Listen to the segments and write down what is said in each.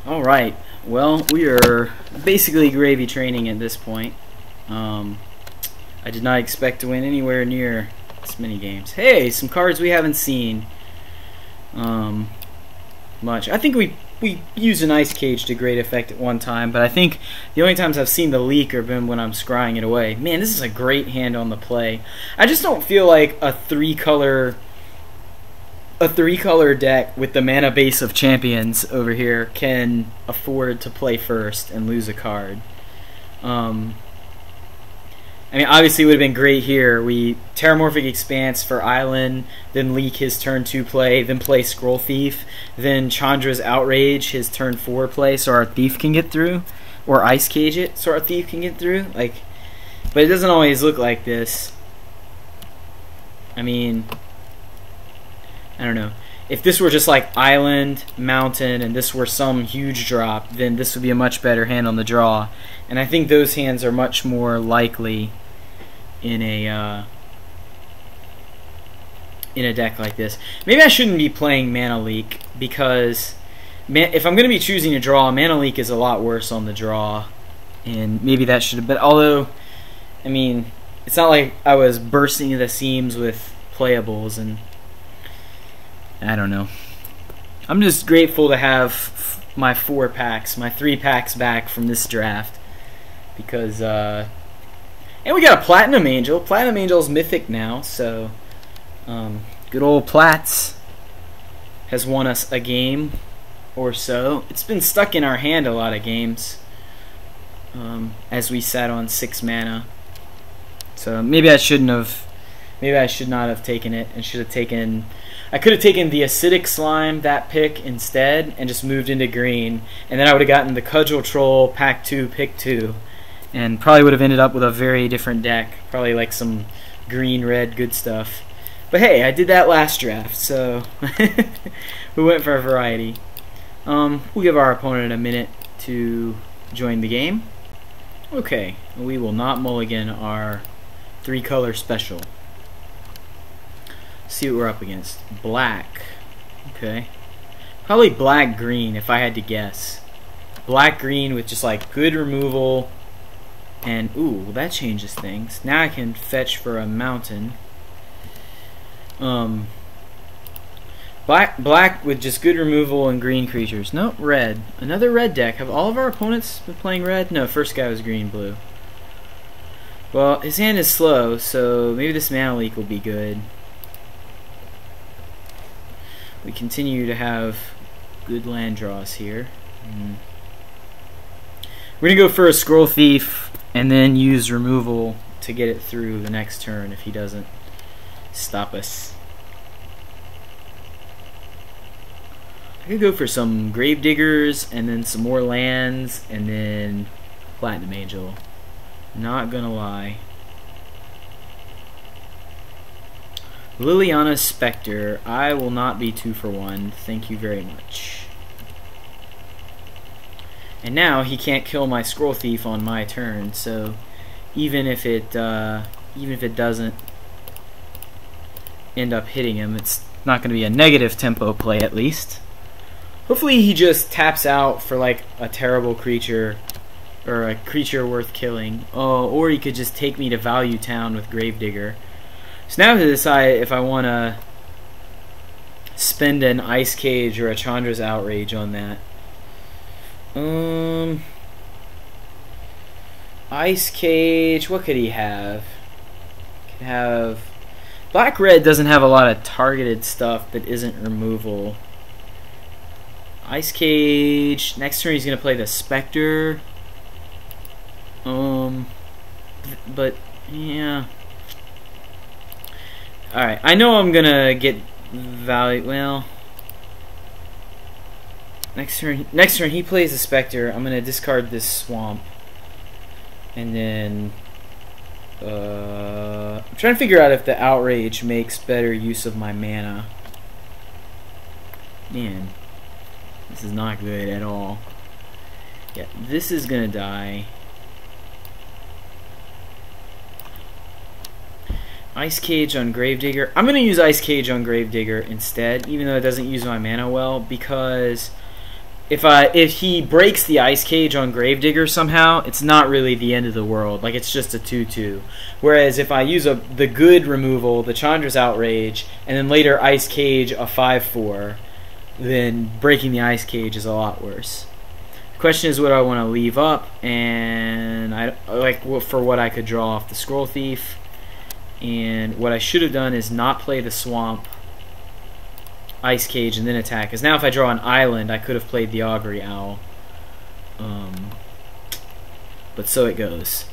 Alright, well, we are basically gravy training at this point. I did not expect to win anywhere near this many games. Hey, some cards we haven't seen much. I think we used an ice cage to great effect at one time, but I think the only times I've seen the leak have been when I'm scrying it away. Man, this is a great hand on the play. I just don't feel like a three-color deck with the mana base of champions over here can afford to play first and lose a card. I mean, obviously it would have been great here. We Terramorphic Expanse for Island, then leak his turn 2 play, then play Scroll Thief, then Chandra's Outrage his turn 4 play so our Thief can get through, or Ice Cage it so our Thief can get through. Like, but it doesn't always look like this. I mean, I don't know. If this were just like Island, Mountain, and this were some huge drop, then this would be a much better hand on the draw. And I think those hands are much more likely in a deck like this. Maybe I shouldn't be playing Mana Leak, because if I'm going to be choosing a draw, Mana Leak is a lot worse on the draw. And maybe that should have been... Although, I mean, it's not like I was bursting the seams with playables, and I don't know. I'm just grateful to have my 4 packs, my 3 packs back from this draft, because and we got a Platinum Angel. Platinum Angel's mythic now, so good old Plats has won us a game or so. It's been stuck in our hand a lot of games as we sat on 6 mana. So maybe I shouldn't have. Maybe I should not have taken it, and should have taken... I could have taken the Acidic Slime, that pick, instead, and just moved into green, and then I would have gotten the Cudgel Troll, pack 2, pick 2, and probably would have ended up with a very different deck. Probably like some green-red good stuff. But hey, I did that last draft, so we went for a variety. We'll give our opponent a minute to join the game. Okay, we will not mulligan our 3-color special. See what we're up against. Black. Okay. Probably black-green if I had to guess. Black-green with just like good removal. And, ooh, well, that changes things. Now I can fetch for a mountain. Black with just good removal and green creatures. No, red. Another red deck. Have all of our opponents been playing red? No, first guy was green-blue. Well, his hand is slow, so maybe this Mana Leak will be good. We continue to have good land draws here. We're going to go for a Scroll Thief and then use removal to get it through the next turn if he doesn't stop us. I could go for some Gravediggers and then some more lands and then Platinum Angel. Not gonna lie. Liliana's Spectre. I will not be 2 for 1. Thank you very much. And now he can't kill my Scroll Thief on my turn, so even if it doesn't end up hitting him, it's not going to be a negative tempo play at least. Hopefully he just taps out for like a terrible creature or a creature worth killing. Oh, or he could just take me to Value Town with Gravedigger. So now I have to decide if I want to spend an Ice Cage or a Chandra's Outrage on that. Ice Cage, what could he have? Could have... Black-Red doesn't have a lot of targeted stuff that isn't removal. Ice Cage, next turn he's going to play the Spectre. But, yeah... Alright, I know I'm gonna get value. Well, next turn he plays the Spectre. I'm gonna discard this Swamp, and then I'm trying to figure out if the Outrage makes better use of my mana. Man, this is not good at all. Yeah, this is gonna die. Ice Cage on Gravedigger. I'm going to use Ice Cage on Gravedigger instead, even though it doesn't use my mana well, because if he breaks the Ice Cage on Gravedigger somehow, it's not really the end of the world. Like, it's just a 2/2. Whereas if I use the good removal, the Chandra's Outrage, and then later Ice Cage a 5/4, then breaking the Ice Cage is a lot worse. The question is, what do I want to leave up, and I like for what I could draw off the Scroll Thief. And what I should have done is not play the Swamp, Ice Cage, and then attack. Because now if I draw an island, I could have played the Augury Owl. But so it goes.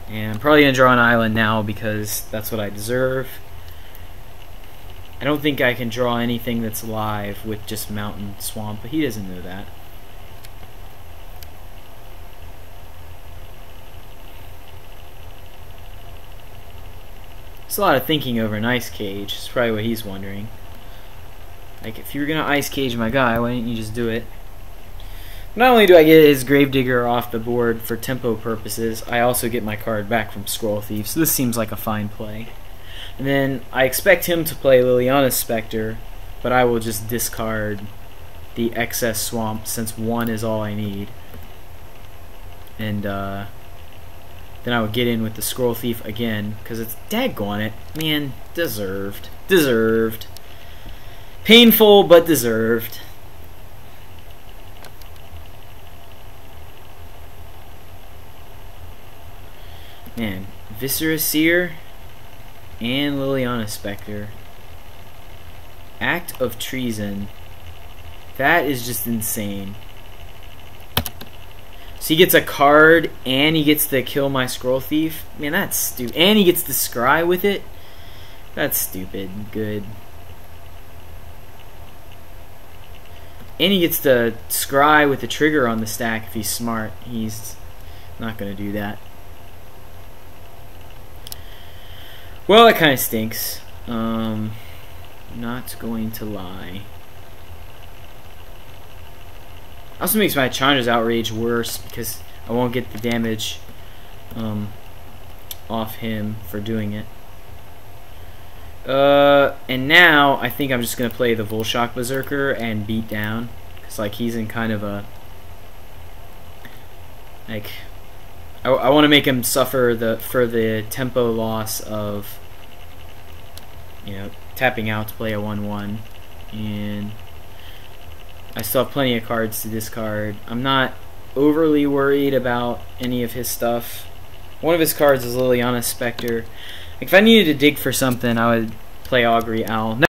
And I'm probably going to draw an island now because that's what I deserve. I don't think I can draw anything that's live with just Mountain Swamp, but he doesn't know that. It's a lot of thinking over an Ice Cage. It's probably what he's wondering. Like, if you were going to Ice Cage my guy, why didn't you just do it? Not only do I get his Gravedigger off the board for tempo purposes, I also get my card back from Scroll Thief, so this seems like a fine play. And then I expect him to play Liliana's Spectre, but I will just discard the excess Swamp since 1 is all I need. And then I would get in with the Scroll Thief again, because it's daggone it. Man, deserved. Deserved. Painful, but deserved. Man, Viscera Seer and Liliana Spectre. Act of Treason. That is just insane. So he gets a card, and he gets to kill my Scroll Thief? Man, that's stupid. And he gets to scry with it? That's stupid. Good. And he gets to scry with the trigger on the stack if he's smart. He's not going to do that. Well, that kind of stinks. Not going to lie. Also makes my Chandra's Outrage worse because I won't get the damage off him for doing it. And now I think I'm just gonna play the Volshock Berserker and beat down, because like he's in kind of a like I want to make him suffer for the tempo loss of, you know, tapping out to play a 1/1, and I still have plenty of cards to discard. I'm not overly worried about any of his stuff. One of his cards is Liliana Spectre. Like, if I needed to dig for something, I would play Augury Owl.